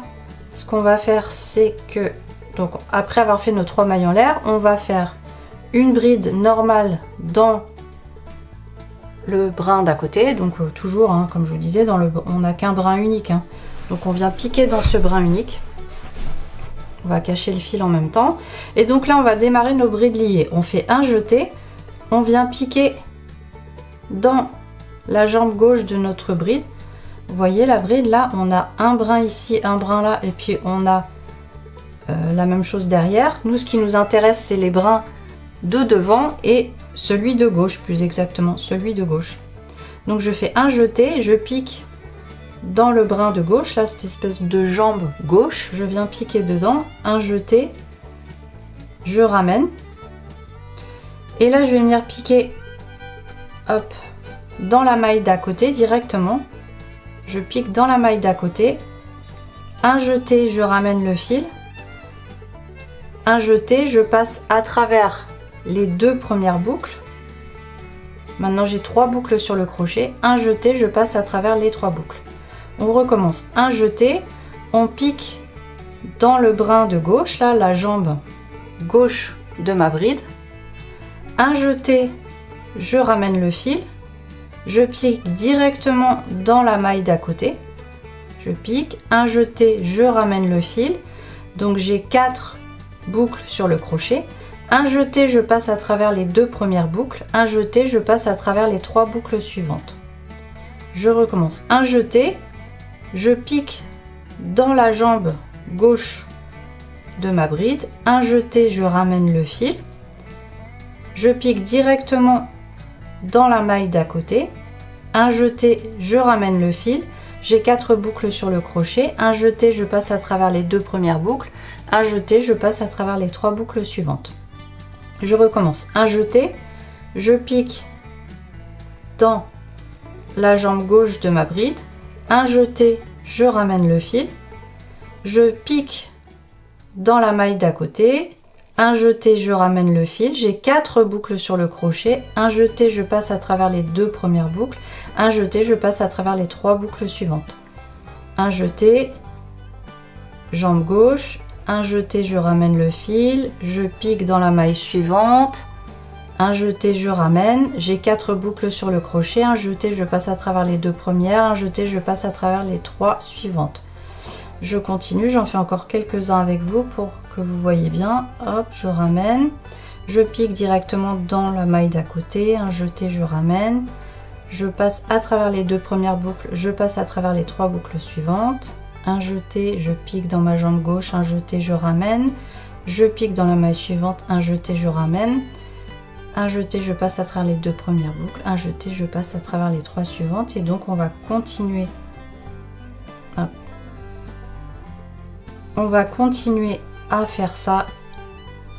[SPEAKER 1] ce qu'on va faire, c'est que... Donc après avoir fait nos 3 mailles en l'air, on va faire une bride normale dans le brin d'à côté, donc toujours hein, comme je vous disais, on n'a qu'un brin unique, hein. Donc on vient piquer dans ce brin unique, on va cacher le fil en même temps, et donc là on va démarrer nos brides liées. On fait un jeté, on vient piquer dans la jambe gauche de notre bride. Vous voyez la bride là, on a un brin ici, un brin là, et puis on a la même chose derrière. Nous, ce qui nous intéresse, c'est les brins de devant et celui de gauche, plus exactement celui de gauche. Donc je fais un jeté, je pique dans le brin de gauche, là cette espèce de jambe gauche, je viens piquer dedans, un jeté, je ramène, et là je vais venir piquer, hop, dans la maille d'à côté directement. Je pique dans la maille d'à côté, un jeté, je ramène le fil, un jeté, je passe à travers les 2 premières boucles. Maintenant j'ai 3 boucles sur le crochet, un jeté, je passe à travers les 3 boucles. On recommence, un jeté, on pique dans le brin de gauche, là la jambe gauche de ma bride, un jeté, je ramène le fil, je pique directement dans la maille d'à côté, je pique, un jeté, je ramène le fil, donc j'ai 4 boucles sur le crochet, un jeté, je passe à travers les 2 premières boucles, un jeté, je passe à travers les 3 boucles suivantes. Je recommence, un jeté, je pique dans la jambe gauche de ma bride, un jeté, je ramène le fil, je pique directement dans la maille d'à côté, un jeté, je ramène le fil, j'ai 4 boucles sur le crochet, un jeté, je passe à travers les 2 premières boucles, un jeté, je passe à travers les 3 boucles suivantes. Je recommence, un jeté, je pique dans la jambe gauche de ma bride, un jeté, je ramène le fil, je pique dans la maille d'à côté, un jeté, je ramène le fil, j'ai 4 boucles sur le crochet, un jeté, je passe à travers les 2 premières boucles, un jeté, je passe à travers les 3 boucles suivantes. Un jeté, jambe gauche, un jeté, je ramène le fil, je pique dans la maille suivante, un jeté, je ramène, j'ai 4 boucles sur le crochet, un jeté, je passe à travers les 2 premières, un jeté, je passe à travers les 3 suivantes. Je continue, j'en fais encore quelques-uns avec vous pour que vous voyez bien. Hop, je ramène, je pique directement dans la maille d'à côté, un jeté, je ramène, je passe à travers les 2 premières boucles, je passe à travers les 3 boucles suivantes, un jeté, je pique dans ma jambe gauche, un jeté, je ramène, je pique dans la maille suivante, un jeté, je ramène, un jeté, je passe à travers les 2 premières boucles, un jeté, je passe à travers les 3 suivantes, et donc on va continuer. Hop. On va continuer à faire ça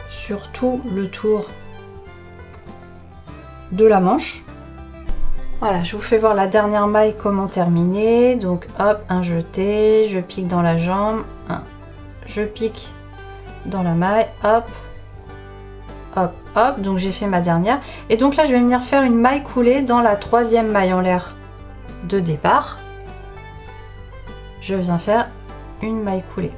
[SPEAKER 1] sur tout le tour de la manche. Voilà, je vous fais voir la dernière maille comment terminer. Donc hop, un jeté, je pique dans la jambe, je pique dans la maille, hop, hop, hop. Donc j'ai fait ma dernière. Et donc là, je vais venir faire une maille coulée dans la 3e maille en l'air de départ. Je viens faire une maille coulée.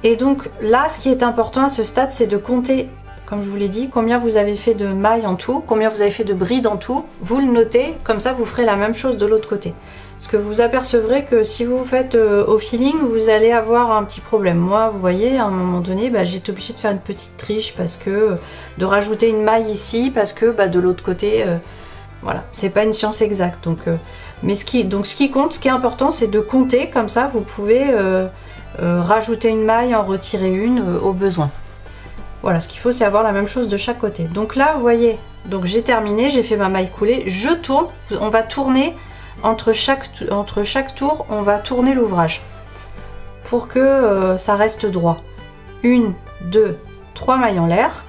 [SPEAKER 1] Et donc là, ce qui est important à ce stade, c'est de compter, comme je vous l'ai dit, combien vous avez fait de mailles en tout, combien vous avez fait de brides en tout. Vous le notez, comme ça vous ferez la même chose de l'autre côté. Parce que vous apercevrez que si vous faites au feeling, vous allez avoir un petit problème. Moi, vous voyez, à un moment donné, j'étais obligée de faire une petite triche parce que de rajouter une maille ici, parce que de l'autre côté, voilà, c'est pas une science exacte. Donc, mais ce qui compte, ce qui est important, c'est de compter, comme ça vous pouvez rajouter une maille, en retirer une au besoin. Voilà, ce qu'il faut, c'est avoir la même chose de chaque côté. Donc là, vous voyez, donc j'ai terminé, j'ai fait ma maille coulée, je tourne, on va tourner entre chaque tour, on va tourner l'ouvrage pour que ça reste droit. 1, 2, 3 mailles en l'air.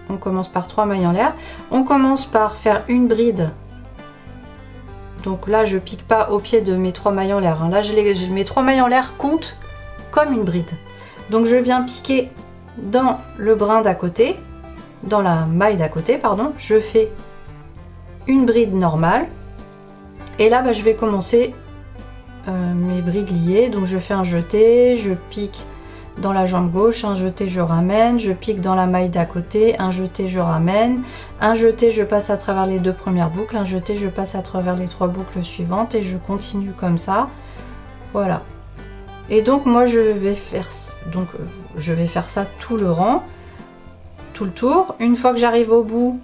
[SPEAKER 1] On commence par 3 mailles en l'air. On commence par faire une bride. Donc là, je pique pas au pied de mes 3 mailles en l'air. Là, mes 3 mailles en l'air comptent comme une bride. Donc je viens piquer dans le brin d'à côté, dans la maille d'à côté, pardon, je fais une bride normale. Et là, je vais commencer mes brides liées. Donc je fais un jeté, je pique dans la jambe gauche, un jeté, je ramène, je pique dans la maille d'à côté, un jeté, je ramène, un jeté, je passe à travers les 2 premières boucles, un jeté, je passe à travers les 3 boucles suivantes et je continue comme ça. Voilà. Et donc moi je vais faire ça tout le rang, tout le tour. Une fois que j'arrive au bout,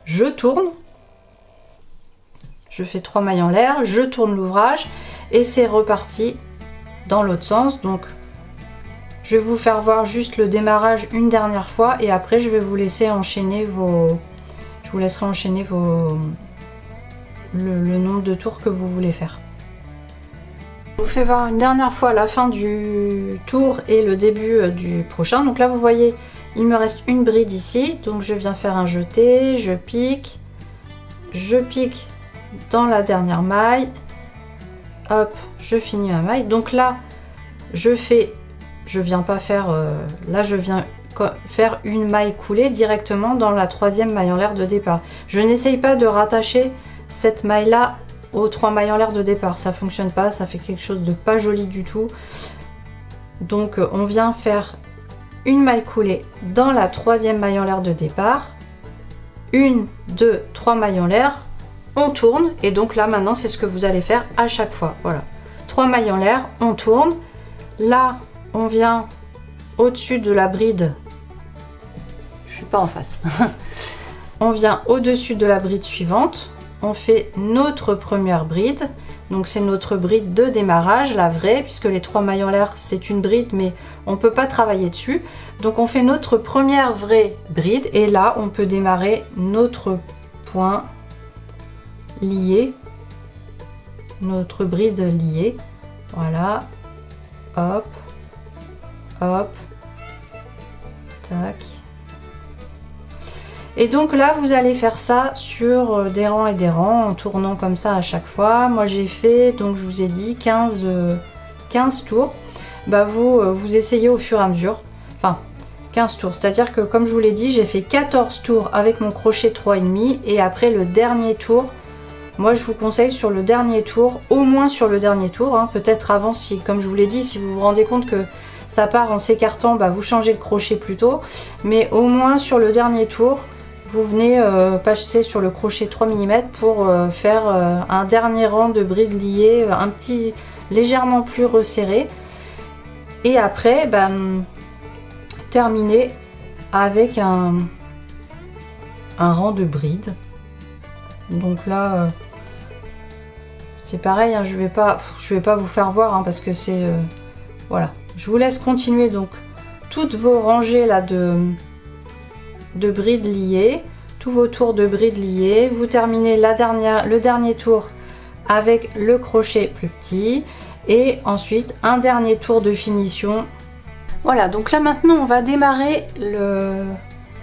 [SPEAKER 1] je tourne, je fais 3 mailles en l'air, je tourne l'ouvrage et c'est reparti dans l'autre sens. Donc je vais vous faire voir juste le démarrage une dernière fois et après je vais vous laisser enchaîner je vous laisserai enchaîner le nombre de tours que vous voulez faire. Je vous fais voir une dernière fois la fin du tour et le début du prochain. Donc là vous voyez, il me reste une bride ici, donc je viens faire un jeté, je pique dans la dernière maille, hop, je finis ma maille. Donc là je viens faire une maille coulée directement dans la 3e maille en l'air de départ. Je n'essaye pas de rattacher cette maille là aux 3 mailles en l'air de départ, ça fonctionne pas, ça fait quelque chose de pas joli du tout. Donc on vient faire une maille coulée dans la 3e maille en l'air de départ, 1, 2, 3 mailles en l'air, on tourne, et donc là maintenant c'est ce que vous allez faire à chaque fois. Voilà, 3 mailles en l'air, on tourne, là on vient au-dessus de la bride, je suis pas en face, on vient au-dessus de la bride suivante, on fait notre première bride, donc c'est notre bride de démarrage, la vraie, puisque les 3 mailles en l'air c'est une bride mais on peut pas travailler dessus, donc on fait notre première vraie bride, et là on peut démarrer notre point lié, notre bride liée, voilà, hop, hop, tac. Et donc là vous allez faire ça sur des rangs et des rangs en tournant comme ça à chaque fois. Moi j'ai fait, donc je vous ai dit 15 tours. Bah vous essayez au fur et à mesure, enfin 15 tours, c'est à dire que comme je vous l'ai dit, j'ai fait 14 tours avec mon crochet 3,5, et après le dernier tour, moi je vous conseille sur le dernier tour, au moins sur le dernier tour, hein, peut-être avant, si comme je vous l'ai dit, si vous vous rendez compte que ça part en s'écartant, bah vous changez le crochet plus tôt, mais au moins sur le dernier tour vous venez passer sur le crochet 3 mm pour faire un dernier rang de bride liée, un petit légèrement plus resserré, et après terminer avec un rang de bride. Donc là c'est pareil, hein, je vais pas vous faire voir, hein, parce que c'est voilà, je vous laisse continuer. Donc toutes vos rangées là de brides liées, tous vos tours de brides liées, vous terminez le dernier tour avec le crochet plus petit, et ensuite un dernier tour de finition. Voilà, donc là maintenant on va démarrer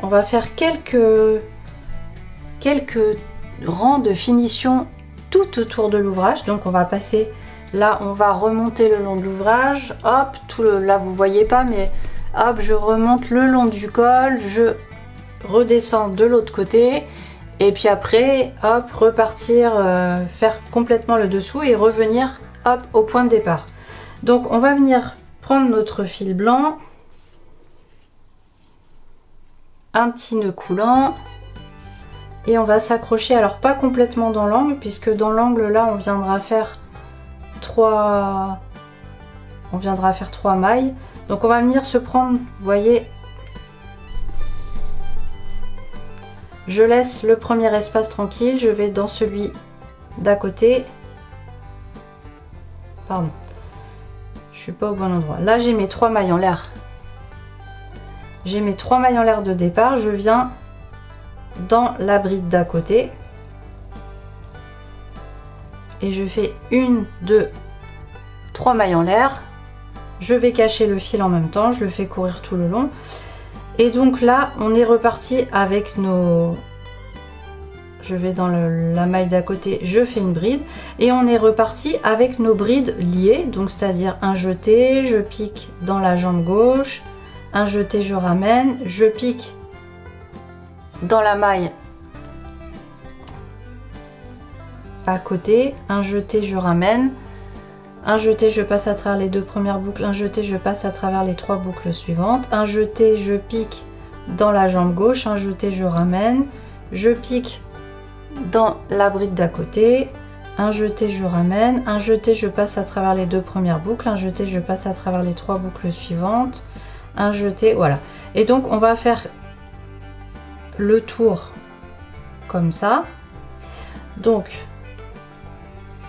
[SPEAKER 1] on va faire quelques rangs de finition tout autour de l'ouvrage. Donc on va passer là, on va remonter le long de l'ouvrage, hop, là vous voyez pas, mais hop, je remonte le long du col, je redescends de l'autre côté, et puis après hop, repartir faire complètement le dessous et revenir hop au point de départ. Donc on va venir prendre notre fil blanc, un petit nœud coulant, et on va s'accrocher, alors pas complètement dans l'angle, puisque dans l'angle là on viendra faire 3 mailles. Donc on va venir se prendre, vous voyez, je laisse le premier espace tranquille, je vais dans celui d'à côté, pardon, je suis pas au bon endroit, là j'ai mes 3 mailles en l'air, j'ai mes 3 mailles en l'air de départ, je viens dans la bride d'à côté et je fais 1, 2, 3 mailles en l'air, je vais cacher le fil en même temps, je le fais courir tout le long, et donc là on est reparti avec je vais dans la maille d'à côté, je fais une bride, et on est reparti avec nos brides liées, donc c'est à dire un jeté, je pique dans la jambe gauche, un jeté, je ramène, je pique dans la maille à côté, un jeté, je ramène, un jeté, je passe à travers les 2 premières boucles, un jeté, je passe à travers les 3 boucles suivantes, un jeté, je pique dans la jambe gauche, un jeté, je ramène, je pique dans la bride d'à côté, un jeté, je ramène, un jeté, je passe à travers les 2 premières boucles, un jeté, je passe à travers les 3 boucles suivantes, un jeté, voilà. Et donc on va faire le tour comme ça. Donc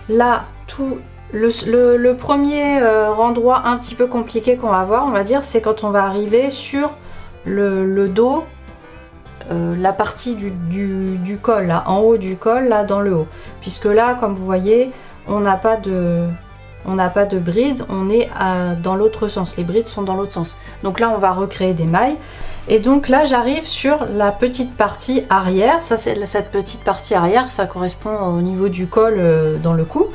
[SPEAKER 1] là, tout le premier endroit un petit peu compliqué qu'on va voir, on va dire, c'est quand on va arriver sur le dos, la partie du col, là, en haut du col, là dans le haut, puisque là, comme vous voyez, on n'a pas de bride, on est dans l'autre sens, les brides sont dans l'autre sens. Donc là on va recréer des mailles, et donc là j'arrive sur la petite partie arrière, ça c'est cette petite partie arrière, ça correspond au niveau du col dans le cou.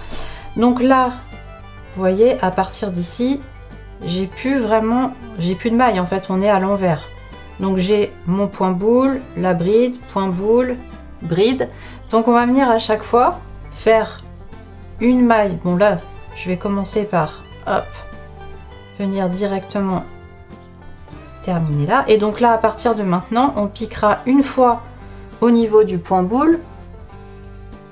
[SPEAKER 1] Donc là vous voyez, à partir d'ici j'ai plus de mailles, en fait on est à l'envers. Donc j'ai mon point boule, la bride, point boule, bride. Donc on va venir à chaque fois faire une maille. Bon là je vais commencer par hop, venir directement terminer là, et donc là à partir de maintenant on piquera une fois au niveau du point boule,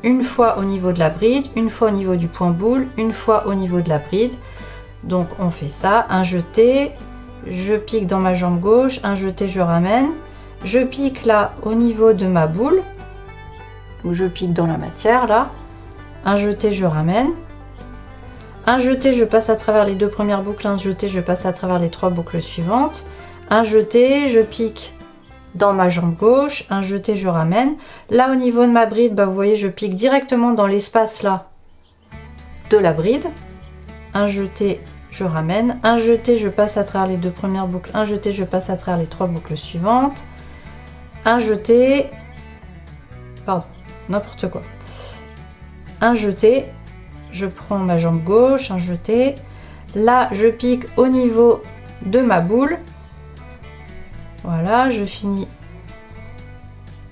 [SPEAKER 1] une fois au niveau de la bride, une fois au niveau du point boule, une fois au niveau de la bride. Donc on fait ça, un jeté, je pique dans ma jambe gauche, un jeté, je ramène, je pique là au niveau de ma boule, où je pique dans la matière là, un jeté, je ramène, un jeté, je passe à travers les deux premières boucles, un jeté, je passe à travers les trois boucles suivantes, un jeté, je pique dans ma jambe gauche, un jeté, je ramène. Là au niveau de ma bride, bah, vous voyez, je pique directement dans l'espace là de la bride, un jeté, je ramène, un jeté, je passe à travers les deux premières boucles, un jeté, je passe à travers les trois boucles suivantes, un jeté, pardon, n'importe quoi, un jeté, je prends ma jambe gauche, un jeté, là je pique au niveau de ma boule, voilà, je finis,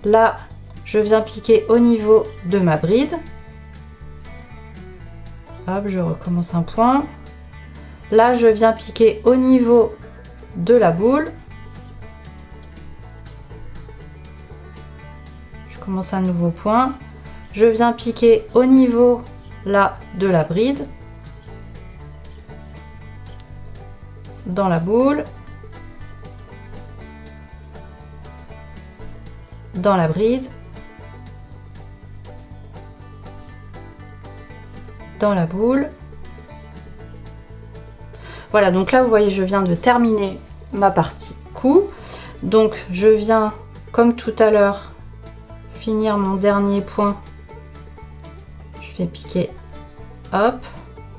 [SPEAKER 1] là je viens piquer au niveau de ma bride, hop, je recommence un point, là je viens piquer au niveau de la boule, je commence un nouveau point, je viens piquer au niveau là de la bride, dans la boule, dans la bride, dans la boule. Voilà, donc là vous voyez, je viens de terminer ma partie cou, donc je viens comme tout à l'heure finir mon dernier point, je vais piquer, hop,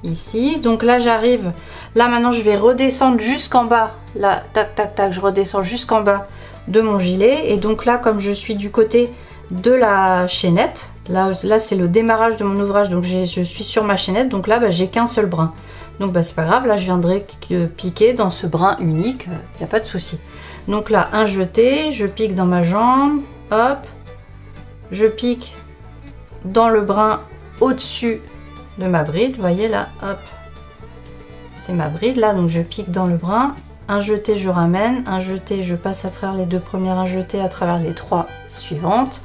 [SPEAKER 1] ici, donc là j'arrive, là maintenant je vais redescendre jusqu'en bas, là tac tac tac, je redescends jusqu'en bas de mon gilet, et donc là comme je suis du côté de la chaînette, là c'est le démarrage de mon ouvrage, donc je suis sur ma chaînette, donc là bah, j'ai qu'un seul brin, donc bah, c'est pas grave, là je viendrai piquer dans ce brin unique, il n'y a pas de souci. Donc là un jeté, je pique dans ma jambe, hop, je pique dans le brin au-dessus de ma bride, vous voyez là, hop, c'est ma bride là, donc je pique dans le brin, un jeté, je ramène, un jeté, je passe à travers les deux premières, un jeté à travers les trois suivantes,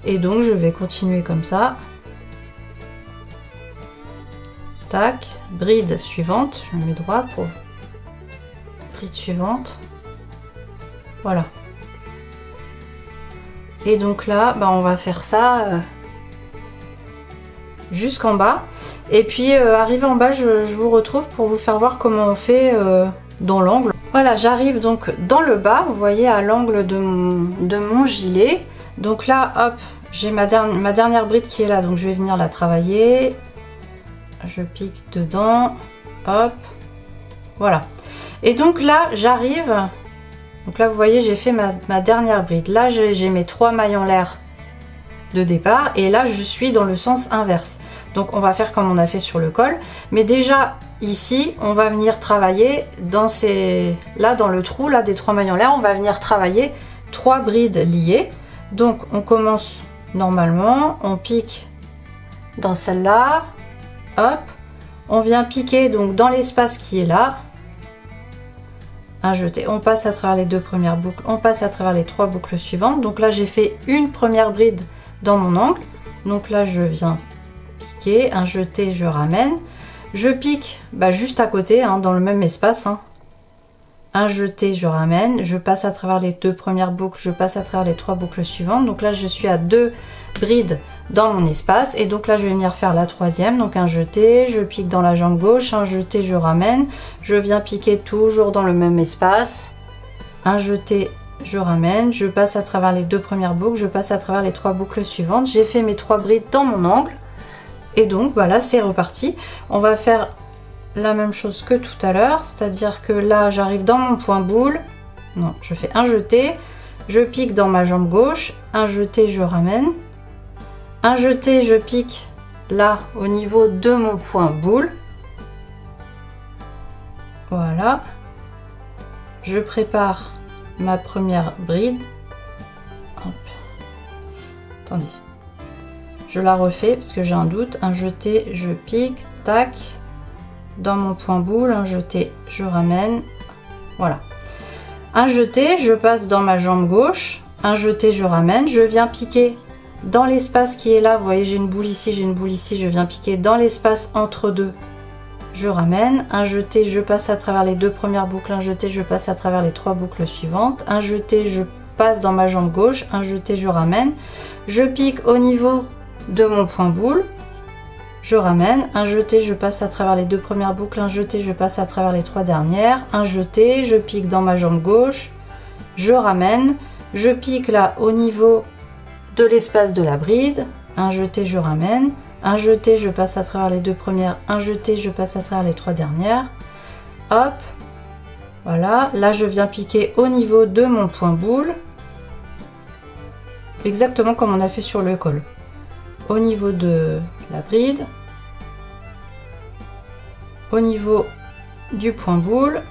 [SPEAKER 1] et donc je vais continuer comme ça, tac, bride suivante, je me mets droit pour bride suivante, voilà, et donc là bah, on va faire ça jusqu'en bas, et puis arrivé en bas je vous retrouve pour vous faire voir comment on fait dans l'angle. Voilà, j'arrive donc dans le bas, vous voyez, à l'angle de mon gilet, donc là hop, j'ai ma dernière bride qui est là, donc je vais venir la travailler, je pique dedans, hop, voilà, et donc là j'arrive, donc là vous voyez j'ai fait ma dernière bride, là j'ai mes 3 mailles en l'air de départ, et là je suis dans le sens inverse, donc on va faire comme on a fait sur le col, mais déjà ici on va venir travailler dans dans le trou là des 3 mailles en l'air, on va venir travailler 3 brides liées, donc on commence normalement, on pique dans celle-là, hop, on vient piquer donc dans l'espace qui est là, un jeté, on passe à travers les deux premières boucles, on passe à travers les 3 boucles suivantes, donc là j'ai fait une première bride dans mon angle, donc là je viens piquer, un jeté, je ramène, je pique bah, juste à côté hein, dans le même espace, hein. Un jeté, je ramène, je passe à travers les 2 premières boucles, je passe à travers les 3 boucles suivantes, donc là je suis à 2 brides dans mon espace, et donc là je vais venir faire la 3e, donc un jeté, je pique dans la jambe gauche, un jeté, je ramène, je viens piquer toujours dans le même espace, un jeté, je ramène, je passe à travers les 2 premières boucles, je passe à travers les 3 boucles suivantes, j'ai fait mes 3 brides dans mon angle, et donc voilà, c'est reparti. On va faire la même chose que tout à l'heure, c'est-à-dire que là j'arrive dans mon point boule, non, je fais un jeté, je pique dans ma jambe gauche, un jeté, je ramène, un jeté, je pique là au niveau de mon point boule, voilà, je prépare ma première bride, hop. Attendez, je la refais parce que j'ai un doute, un jeté, je pique, tac, dans mon point boule, un jeté, je ramène, voilà, un jeté, je passe dans ma jambe gauche, un jeté, je ramène, je viens piquer dans l'espace qui est là, vous voyez j'ai une boule ici, j'ai une boule ici, je viens piquer dans l'espace entre deux, je ramène, un jeté, je passe à travers les deux premières boucles, un jeté, je passe à travers les trois boucles suivantes, un jeté, je passe dans ma jambe gauche, un jeté, je ramène, je pique au niveau de mon point boule, je ramène, un jeté, je passe à travers les deux premières boucles, un jeté, je passe à travers les trois dernières, un jeté, je pique dans ma jambe gauche, je ramène, je pique là au niveau de l'espace de la bride, un jeté, je ramène, un jeté, je passe à travers les deux premières, un jeté, je passe à travers les trois dernières, hop, voilà, là je viens piquer au niveau de mon point boule, exactement comme on a fait sur le col, au niveau de la bride, au niveau du point boule,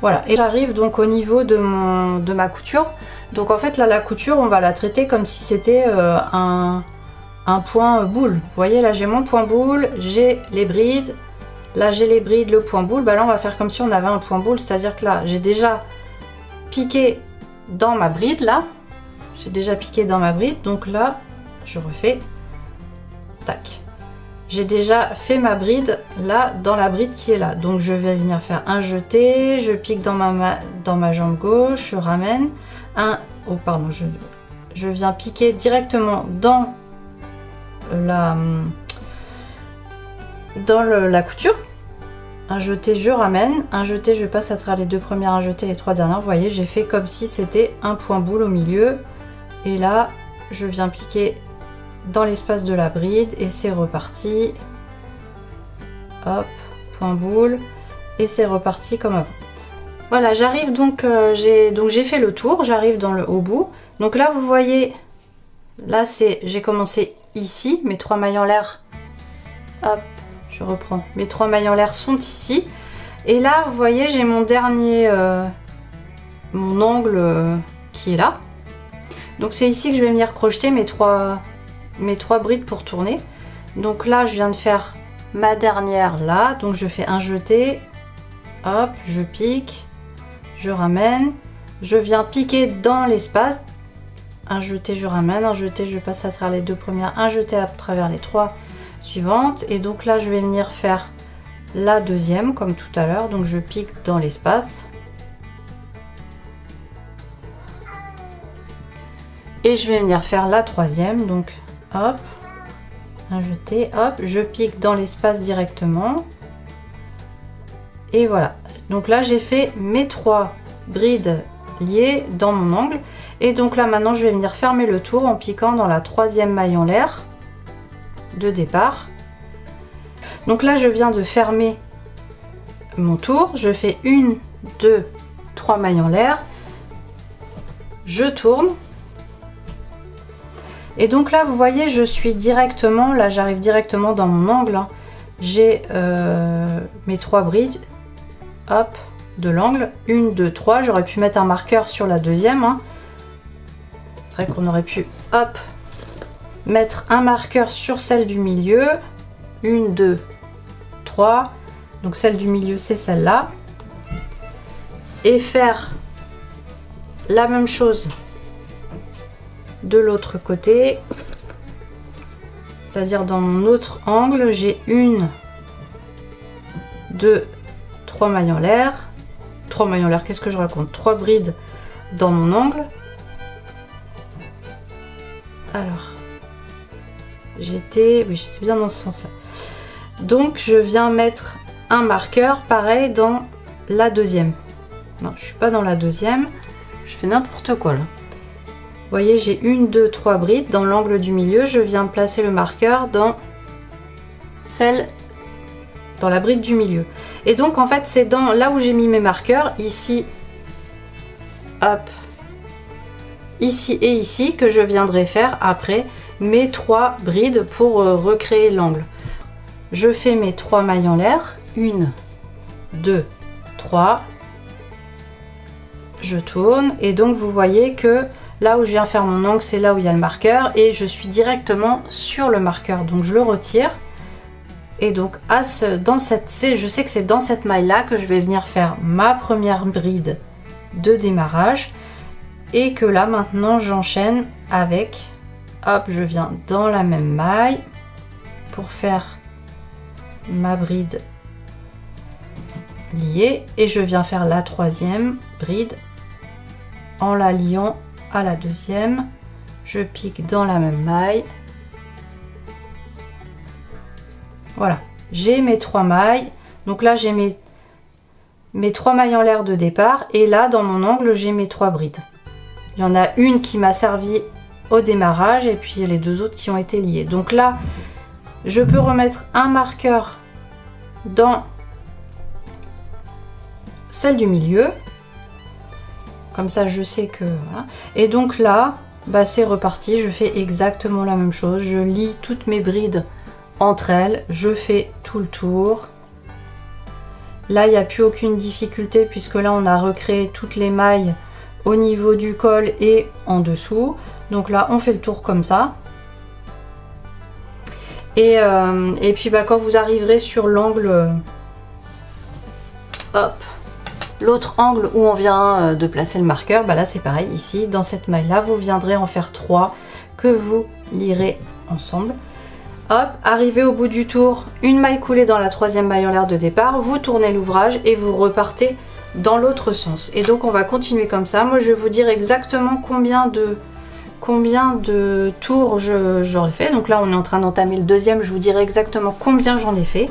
[SPEAKER 1] voilà, et j'arrive donc au niveau de ma couture. Donc en fait là la couture on va la traiter comme si c'était un point boule. Vous voyez là j'ai mon point boule, j'ai les brides, là j'ai les brides, le point boule, bah là on va faire comme si on avait un point boule, c'est à dire que là j'ai déjà piqué dans ma bride, là j'ai déjà piqué dans ma bride, donc là je refais, tac, j'ai déjà fait ma bride là dans la bride qui est là, donc je vais venir faire un jeté, je pique dans ma jambe gauche, je ramène un, oh pardon, je viens piquer directement dans la couture, un jeté, je ramène, un jeté, je passe à travers les deux premières, un jeté, les trois dernières, vous voyez j'ai fait comme si c'était un point boule au milieu, et là je viens piquer dans l'espace de la bride et c'est reparti, hop, point boule, et c'est reparti comme avant. Voilà, j'arrive donc, j'ai fait le tour, j'arrive au bout, donc là vous voyez, là j'ai commencé ici, mes 3 mailles en l'air, hop, je reprends, mes 3 mailles en l'air sont ici, et là vous voyez j'ai mon dernier, mon angle qui est là, donc c'est ici que je vais venir crocheter mes trois brides pour tourner. Donc là je viens de faire ma dernière là, donc je fais un jeté, hop, je pique, je ramène, je viens piquer dans l'espace, un jeté, je ramène, un jeté, je passe à travers les deux premières, un jeté à travers les trois suivantes, et donc là je vais venir faire la deuxième comme tout à l'heure, donc je pique dans l'espace et je vais venir faire la troisième, donc hop, un jeté, hop, je pique dans l'espace directement, et voilà, donc là j'ai fait mes 3 brides liées dans mon angle, et donc là maintenant je vais venir fermer le tour en piquant dans la 3e maille en l'air de départ. Donc là je viens de fermer mon tour, je fais 1, 2, 3 mailles en l'air, je tourne. Et donc là vous voyez je suis directement, là j'arrive directement dans mon angle, hein. J'ai mes 3 brides, hop, de l'angle, 1, 2, 3, j'aurais pu mettre un marqueur sur la deuxième, hein. C'est vrai qu'on aurait pu, hop, mettre un marqueur sur celle du milieu, 1, 2, 3, donc celle du milieu c'est celle-là, et faire la même chose de l'autre côté, c'est-à-dire dans mon autre angle, j'ai 1, 2, 3 mailles en l'air, 3 mailles en l'air, qu'est-ce que je raconte, 3 brides dans mon angle. Alors, j'étais bien dans ce sens-là. Donc je viens mettre un marqueur pareil dans la deuxième. Non, je suis pas dans la deuxième, je fais n'importe quoi là. Vous voyez, j'ai 1, 2, 3 brides dans l'angle du milieu, je viens placer le marqueur dans la bride du milieu. Et donc en fait c'est dans là où j'ai mis mes marqueurs, ici, hop, ici et ici, que je viendrai faire après mes 3 brides pour recréer l'angle. Je fais mes 3 mailles en l'air, 1, 2, 3, je tourne, et donc vous voyez que là où je viens faire mon angle, c'est là où il y a le marqueur, et je suis directement sur le marqueur, donc je le retire. Et donc je sais que c'est dans cette maille là que je vais venir faire ma première bride de démarrage, Et que là maintenant j'enchaîne avec, hop, je viens dans la même maille pour faire ma bride liée et je viens faire la troisième bride en la liant à la deuxième. Je pique dans la même maille. Voilà, j'ai mes 3 mailles. Donc là j'ai mes 3 mailles en l'air de départ et là dans mon angle j'ai mes 3 brides. Il y en a une qui m'a servi au démarrage et puis les 2 autres qui ont été liées. Donc là, je peux remettre un marqueur dans celle du milieu. Comme ça, je sais que... Voilà. Et donc là, bah, c'est reparti. Je fais exactement la même chose. Je lie toutes mes brides entre elles. Je fais tout le tour. Là, il n'y a plus aucune difficulté puisque là, on a recréé toutes les mailles au niveau du col et en dessous. Donc là on fait le tour comme ça et puis bah, quand vous arriverez sur l'angle, hop, l'autre angle où on vient de placer le marqueur, bah là c'est pareil, ici dans cette maille là vous viendrez en faire 3 que vous lierez ensemble. Hop, arrivé au bout du tour, une maille coulée dans la troisième maille en l'air de départ, vous tournez l'ouvrage et vous repartez dans l'autre sens. Et donc on va continuer comme ça. Moi je vais vous dire exactement combien de tours j'aurais fait. Donc là on est en train d'entamer le deuxième, je vous dirai exactement combien j'en ai fait.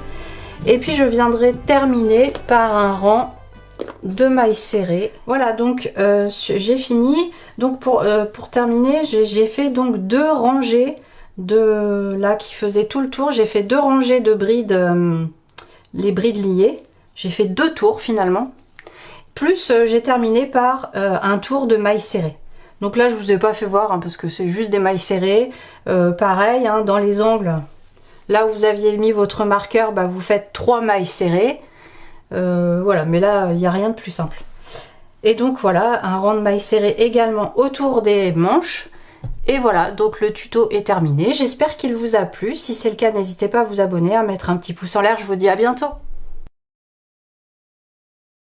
[SPEAKER 1] Et puis je viendrai terminer par un rang de mailles serrées. Voilà, donc j'ai fini. Donc pour terminer, j'ai fait donc 2 rangées de là qui faisaient tout le tour. J'ai fait 2 rangées de brides, les brides liées. J'ai fait 2 tours finalement. Plus j'ai terminé par un tour de mailles serrées. Donc là je vous ai pas fait voir hein, parce que c'est juste des mailles serrées. Pareil hein, dans les angles, là où vous aviez mis votre marqueur, bah, vous faites 3 mailles serrées. Voilà, mais là il n'y a rien de plus simple. Et donc voilà, un rang de mailles serrées également autour des manches. Et voilà, donc le tuto est terminé. J'espère qu'il vous a plu. Si c'est le cas, n'hésitez pas à vous abonner, à mettre un petit pouce en l'air. Je vous dis à bientôt.